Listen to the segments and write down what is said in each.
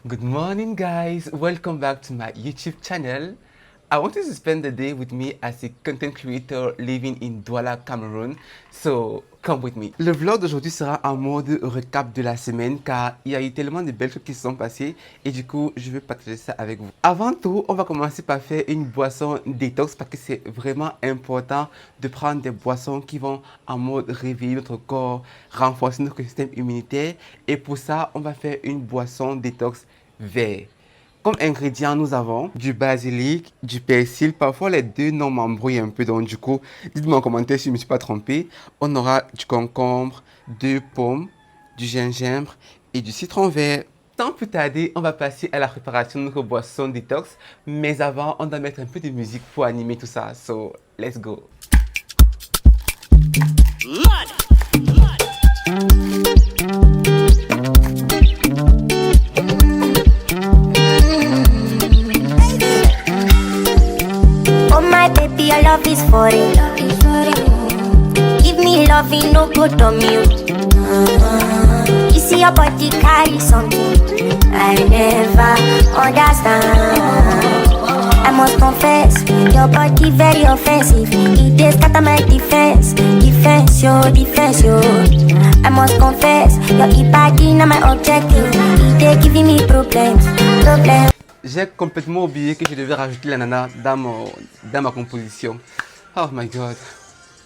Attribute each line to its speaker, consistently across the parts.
Speaker 1: Good morning, guys. Welcome back to my YouTube channel. I want you to spend the day with me as a content creator living in Douala, Cameroon. So, come with me. Le vlog d'aujourd'hui sera en mode recap de la semaine car il y a eu tellement de belles choses qui se sont passées et du coup, je vais partager ça avec vous. Avant tout, on va commencer par faire une boisson détox parce que c'est vraiment important de prendre des boissons qui vont en mode réveiller notre corps, renforcer notre système immunitaire et pour ça, on va faire une boisson détox vert. Comme ingrédients, nous avons du basilic, du persil. Parfois, les deux noms m'embrouillent un peu. Donc, du coup, dites-moi en commentaire si je ne me suis pas trompé. On aura du concombre, deux pommes, du gingembre et du citron vert. Sans plus tarder, on va passer à la préparation de notre boisson détox. Mais avant, on doit mettre un peu de musique pour animer tout ça. So, let's go.
Speaker 2: Your love is for it. Give me love, it no good on mute. You see your body carry something I never understand. I must confess, your body very offensive. It is scatter my defense, defense yo. I must confess, your body not my objective. It is giving me problems.
Speaker 1: J'ai complètement oublié que je devais rajouter l'ananas dans ma composition. Oh my god.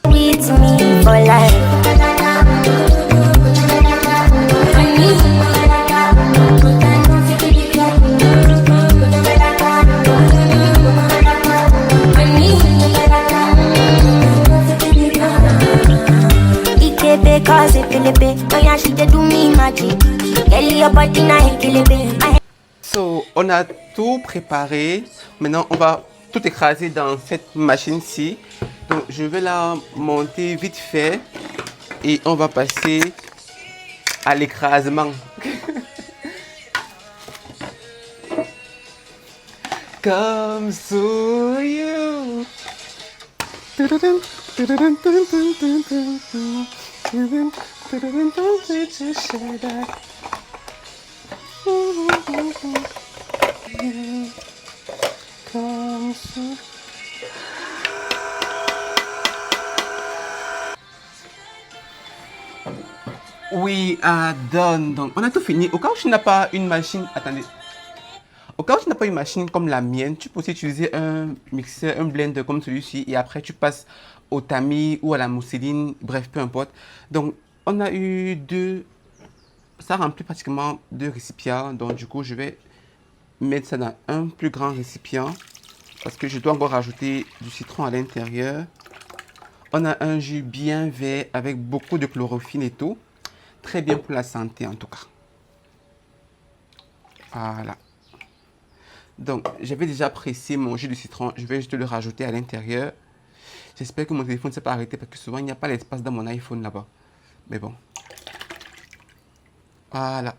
Speaker 2: With me for life. Because it feel it, oh yeah, she do me magic. Girl, your body na it.
Speaker 1: So, on a tout préparé. Maintenant, on va tout écraser dans cette machine-ci. Donc, je vais la monter vite fait. Et on va passer à l'écrasement. Come to you. We are done. Donc, on a tout fini. Au cas où tu n'as pas une machine, attendez. Au cas où tu n'as pas une machine comme la mienne, tu peux aussi utiliser un mixeur, un blender comme celui-ci et après tu passes au tamis ou à la mousseline, bref, peu importe. Donc, on a eu ça remplit pratiquement deux récipients. Donc, du coup, je vais mettre ça dans un plus grand récipient parce que je dois encore rajouter du citron à l'intérieur. On a un jus bien vert avec beaucoup de chlorophylle et tout. Très bien pour la santé en tout cas. Voilà. Donc, j'avais déjà pressé mon jus de citron. Je vais juste le rajouter à l'intérieur. J'espère que mon téléphone ne s'est pas arrêté parce que souvent, il n'y a pas l'espace dans mon iPhone là-bas. Mais bon. Voilà.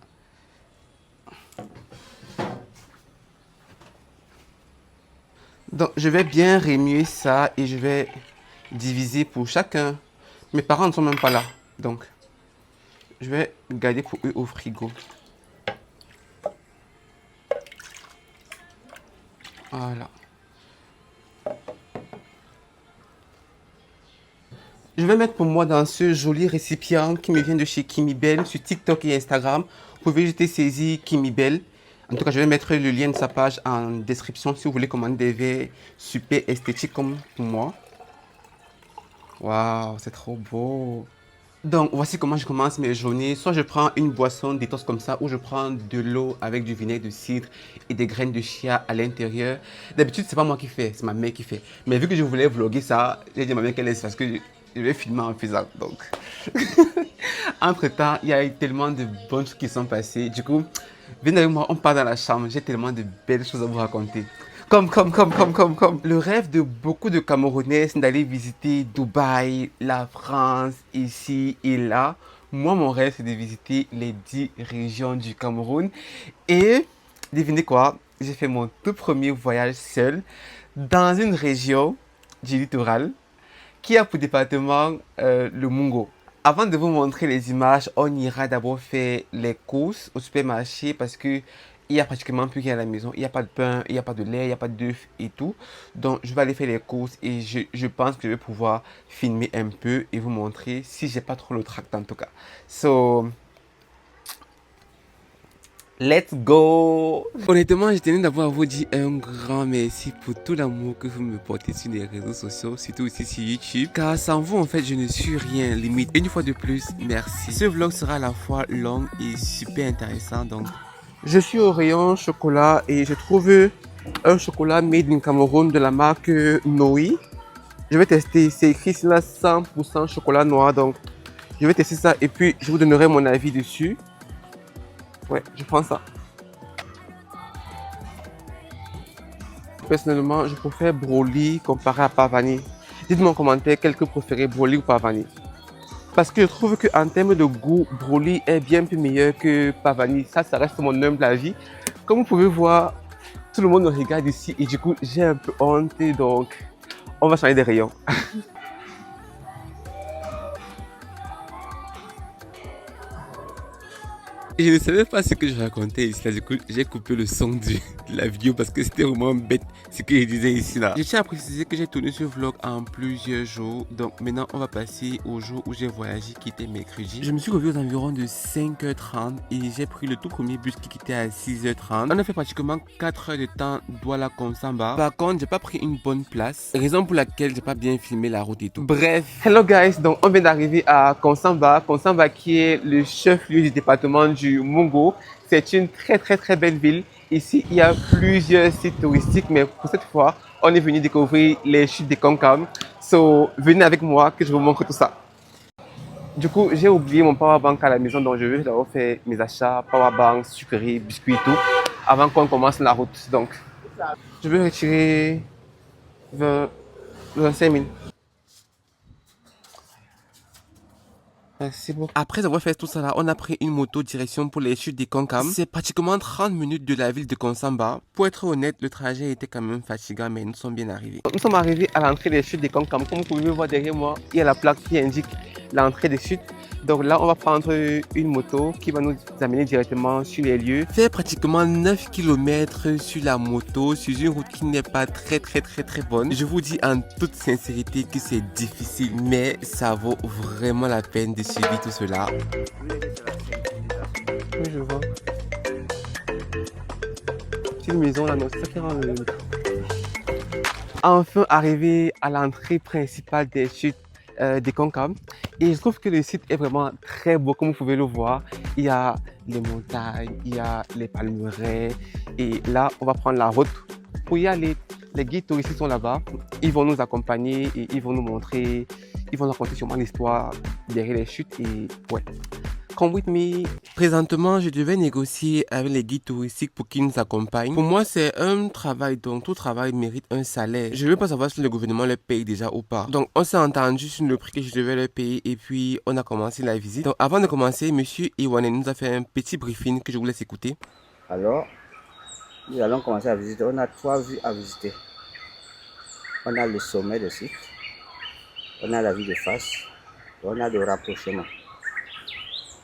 Speaker 1: Donc, je vais bien remuer ça et je vais diviser pour chacun. Mes parents ne sont même pas là. Donc, je vais garder pour eux au frigo. Voilà. Je vais mettre pour moi dans ce joli récipient qui me vient de chez Kimibel sur TikTok et Instagram. Vous pouvez jeter saisir Kimibel. En tout cas, je vais mettre le lien de sa page en description si vous voulez commander des verres super esthétiques comme pour moi. Waouh, c'est trop beau. Donc, voici comment je commence mes journées. Soit je prends une boisson détox comme ça, ou je prends de l'eau avec du vinaigre de cidre et des graines de chia à l'intérieur. D'habitude, c'est pas moi qui fais, c'est ma mère qui fait. Mais vu que je voulais vlogger ça, j'ai dit à ma mère qu'elle laisse parce que je vais filmer en faisant. Donc, entre-temps, il y a eu tellement de bonnes choses qui sont passées. Du coup, venez avec moi, on part dans la chambre. J'ai tellement de belles choses à vous raconter. Comme. Le rêve de beaucoup de Camerounais, c'est d'aller visiter Dubaï, la France, ici et là. Moi, mon rêve, c'est de visiter les 10 régions du Cameroun. Et devinez quoi? J'ai fait mon tout premier voyage seul dans une région du littoral qui a pour département le Mungo. Avant de vous montrer les images, on ira d'abord faire les courses au supermarché parce que il n'y a pratiquement plus rien à la maison. Il n'y a pas de pain, il n'y a pas de lait, il n'y a pas d'œufs et tout. Donc, je vais aller faire les courses et je pense que je vais pouvoir filmer un peu et vous montrer si j'ai pas trop le tract en tout cas. So, let's go! Honnêtement, je tenais d'abord à vous dire un grand merci pour tout l'amour que vous me portez sur les réseaux sociaux, surtout aussi sur YouTube. Car sans vous, en fait, je ne suis rien, limite. Une fois de plus, merci. Ce vlog sera à la fois long et super intéressant, donc... Je suis au rayon chocolat et je trouve un chocolat made in Cameroun de la marque Noi. Je vais tester, c'est écrit ici là 100% chocolat noir, donc je vais tester ça et puis je vous donnerai mon avis dessus. Ouais, je prends ça. Personnellement, je préfère Broly comparé à Pavani. Dites-moi en commentaire quel que vous préférez, Broly ou Pavani. Parce que je trouve qu'en termes de goût, Broly est bien plus meilleur que Pavani. Ça reste mon humble avis. Comme vous pouvez voir, tout le monde me regarde ici et du coup, j'ai un peu honte. Donc, on va changer de rayon. Et je ne savais pas ce que je racontais ici. Là, du coup, j'ai coupé le son de la vidéo parce que c'était vraiment bête ce que je disais ici là. Je tiens à préciser que j'ai tourné ce vlog en plusieurs jours. Donc maintenant, on va passer au jour où j'ai voyagé qui était mercredi. Je me suis revu aux environs de 5h30 et j'ai pris le tout premier bus qui quittait à 6h30. On a fait pratiquement 4 heures de temps Douala Konsamba. Par contre, j'ai pas pris une bonne place. Raison pour laquelle j'ai pas bien filmé la route et tout. Bref. Hello guys, donc on vient d'arriver à Konsamba. Konsamba qui est le chef-lieu du département du Mungo. C'est une très belle ville. Ici, il y a plusieurs sites touristiques, mais pour cette fois, on est venu découvrir les chutes des Konkam. So, venez avec moi que je vous montre tout ça. Du coup, j'ai oublié mon powerbank à la maison, donc je vais d'abord faire mes achats, powerbank, sucreries, biscuits et tout, avant qu'on commence la route. Donc, je vais retirer 25 000. Merci beaucoup. Après avoir fait tout ça là, on a pris une moto direction pour les chutes des Konkam. C'est pratiquement 30 minutes de la ville de Konsamba. Pour être honnête, le trajet était quand même fatigant, mais nous sommes bien arrivés. Nous sommes arrivés à l'entrée des chutes des Konkam. Comme vous pouvez voir derrière moi, il y a la plaque qui indique l'entrée des chutes. Donc là, on va prendre une moto qui va nous amener directement sur les lieux. Faire pratiquement 9 km sur la moto, sur une route qui n'est pas très bonne. Je vous dis en toute sincérité que c'est difficile, mais ça vaut vraiment la peine de subir tout cela. Oui, je vois. Petite maison là, non, c'est ça qui rend le... Enfin arrivé à l'entrée principale des chutes des Konkam. Et je trouve que le site est vraiment très beau, comme vous pouvez le voir. Il y a les montagnes, il y a les palmeraies. Et là, on va prendre la route pour y aller. Les guides touristes sont là-bas. Ils vont nous accompagner et ils vont nous montrer, ils vont nous raconter sûrement l'histoire derrière les chutes. Et ouais. Come with me. Présentement, je devais négocier avec les guides touristiques pour qu'ils nous accompagnent. Pour moi, c'est un travail, donc tout travail mérite un salaire. Je ne veux pas savoir si le gouvernement le paye déjà ou pas. Donc, on s'est entendu sur le prix que je devais leur payer et puis on a commencé la visite. Donc, avant de commencer, monsieur Iwane nous a fait un petit briefing que je vous laisse écouter.
Speaker 3: Alors, nous allons commencer à visiter. On a 3 vues à visiter. On a le sommet du site, on a la vue de face, on a le rapprochement.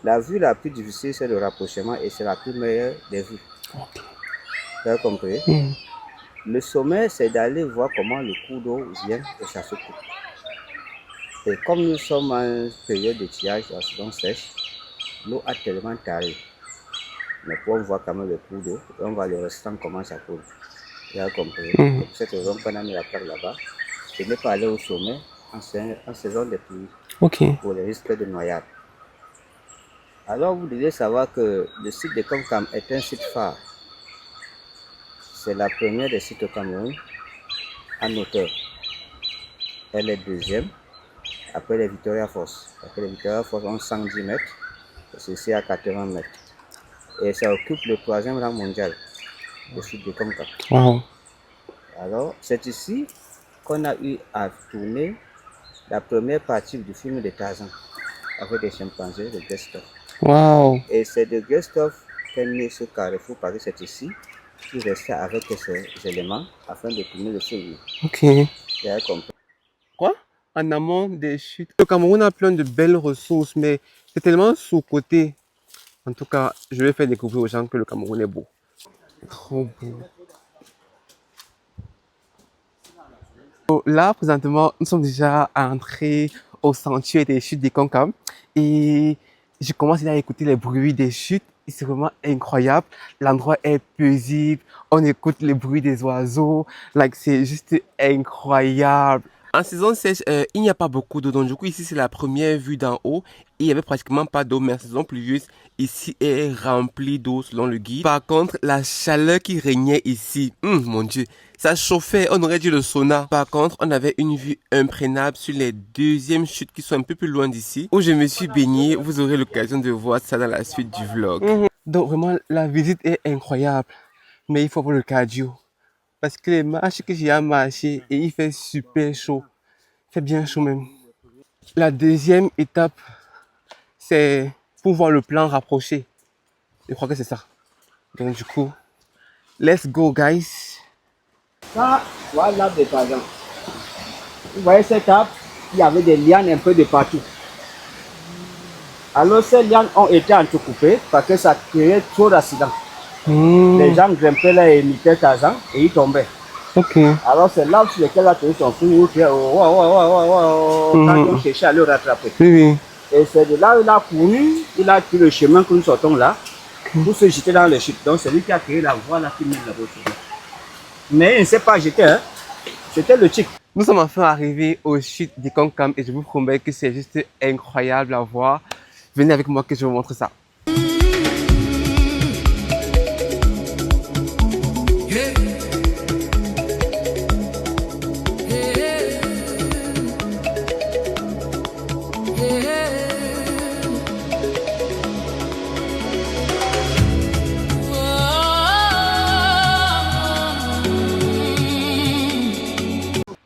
Speaker 3: La vue la plus difficile, c'est le rapprochement et c'est la plus meilleure des vues. Vous avez compris? Le sommet, c'est d'aller voir comment le cours d'eau vient et ça se coupe. Et comme nous sommes en période de tirage, la saison sèche, l'eau a tellement taré. Mais pour voir quand même le cours d'eau, on va le restant comment ça coule. Vous avez compris? Pour cette raison qu'on a mis la plaque là-bas, je n'ai pas aller au sommet en saison de pluie pour les risques de noyade. Alors vous devez savoir que le site de Konkam est un site phare. C'est la première des sites au Cameroun en hauteur. Elle est deuxième après les Victoria Falls. Après les Victoria Falls ont 110 mètres et ceci à 80 mètres. Et ça occupe le 3e rang mondial, le site de Konkam. Wow. Alors c'est ici qu'on a eu à tourner la première partie du film de Tarzan avec des chimpanzés de Gustav. Wow. Et c'est de Gustav qu'est né ce carrefour parce que c'est ici qu'il restait avec ces éléments afin de tourner le film. Ok. Vous avez compris? Quoi? En amont des chutes. Le Cameroun a plein de belles ressources, mais c'est tellement sous-côté. En tout cas, je vais faire découvrir aux gens que le Cameroun est beau.
Speaker 1: Trop beau. So, là, présentement, nous sommes déjà entrés au sentier des chutes des Concombres et je commence à écouter les bruits des chutes et c'est vraiment incroyable. L'endroit est paisible, on écoute les bruits des oiseaux, like, c'est juste incroyable. En saison sèche, il n'y a pas beaucoup d'eau, donc du coup ici c'est la première vue d'en haut et il n'y avait pratiquement pas d'eau, mais en saison pluvieuse, ici est rempli d'eau selon le guide. Par contre, la chaleur qui régnait ici, mon Dieu, ça chauffait, on aurait dit le sauna. Par contre, on avait une vue imprenable sur les deuxièmes chutes qui sont un peu plus loin d'ici, où je me suis baigné. Vous aurez l'occasion de voir ça dans la suite du vlog. Donc vraiment, la visite est incroyable, mais il faut avoir le cardio. Parce que les marches que j'ai à marcher et il fait super chaud. Il fait bien chaud même. La deuxième étape, c'est pour voir le plan rapproché. Je crois que c'est ça. Donc du coup, let's go guys.
Speaker 3: Ça, voilà l'arbre de Tarzan. Vous voyez cette arbre, il y avait des lianes un peu de partout. Alors ces lianes ont été entrecoupées parce que ça créait trop d'accidents. Les gens grimpaient là et imitaient Tarzan et ils tombaient.
Speaker 1: Ok.
Speaker 3: Alors c'est là sur lequel la tenue sont fous, quand on cherchait à le rattraper.
Speaker 1: Oui, oui.
Speaker 3: Et c'est de là où il a couru, il a pris le chemin que nous sortons là, pour se jeter dans les chutes. Donc c'est lui qui a créé la voie là qui mène là-bas. Mais il ne s'est pas jeté, hein. C'était le chic.
Speaker 1: Nous sommes enfin arrivés aux chutes des Concombres et je vous promets que c'est juste incroyable à voir. Venez avec moi que je vous montre ça.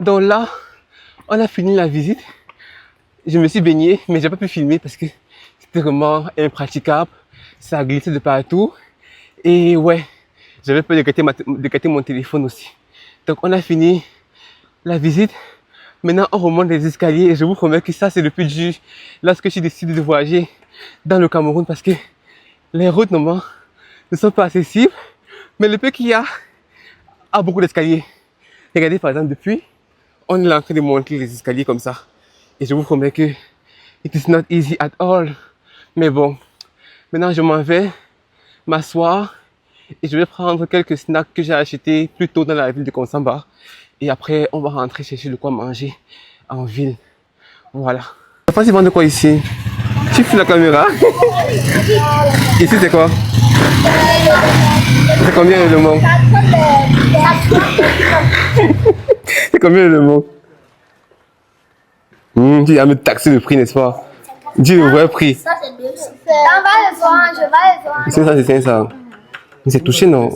Speaker 1: Donc là, on a fini la visite. Je me suis baigné, mais j'ai pas pu filmer parce que c'était vraiment impraticable. Ça a glissé de partout. Et ouais, j'avais peur de gâter mon téléphone aussi. Donc on a fini la visite. Maintenant, on remonte les escaliers et je vous promets que ça, c'est le plus dur lorsque j'ai décidé de voyager dans le Cameroun parce que les routes, normalement, ne sont pas accessibles. Mais le peu qu'il y a beaucoup d'escaliers. Regardez par exemple depuis, on est en train de monter les escaliers comme ça. Et je vous promets que it is not easy at all. Mais bon, maintenant je m'en vais m'asseoir et je vais prendre quelques snacks que j'ai achetés plus tôt dans la ville de Konsamba. Et après, on va rentrer chercher de quoi manger en ville. Voilà. La face, ils vendent de quoi ici? Tu fous la caméra. Ici, c'est quoi? C'est combien le mot? C'est combien le mot? Tu vas me taxer le prix, n'est-ce pas? Dis le vrai prix.
Speaker 4: Ça, c'est 200. On va le voir, je vais le voir.
Speaker 1: C'est ça, c'est 500. Mais c'est touché, non?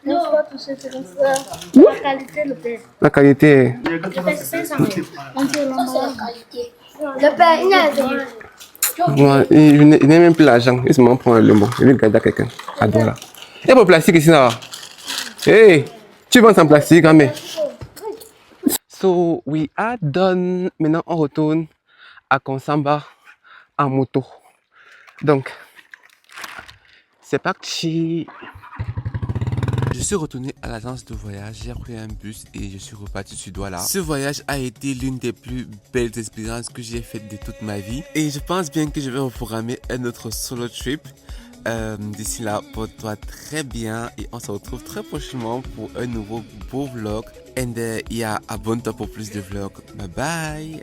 Speaker 4: Non, je vais toucher, c'est comme ça. La qualité, le père.
Speaker 1: La qualité.
Speaker 4: Le père, c'est 500. On dit la qualité. Le père, il y a des...
Speaker 1: Moi, il n'est même plus l'argent. Il se m'en prend le mot. Il le garde à quelqu'un. À toi là. Il y a pas de plastique ici là. Hey, tu vends sans plastique, hein, mais. So, we are done. Maintenant, on retourne à Konsamba en moto. Donc, c'est parti. Je suis retourné à l'agence de voyage, j'ai pris un bus et je suis reparti sur Douala. Ce voyage a été l'une des plus belles expériences que j'ai faites de toute ma vie. Et je pense bien que je vais reprogrammer un autre solo trip. D'ici là, porte-toi très bien et on se retrouve très prochainement pour un nouveau beau vlog. And yeah, abonne-toi pour plus de vlogs. Bye bye!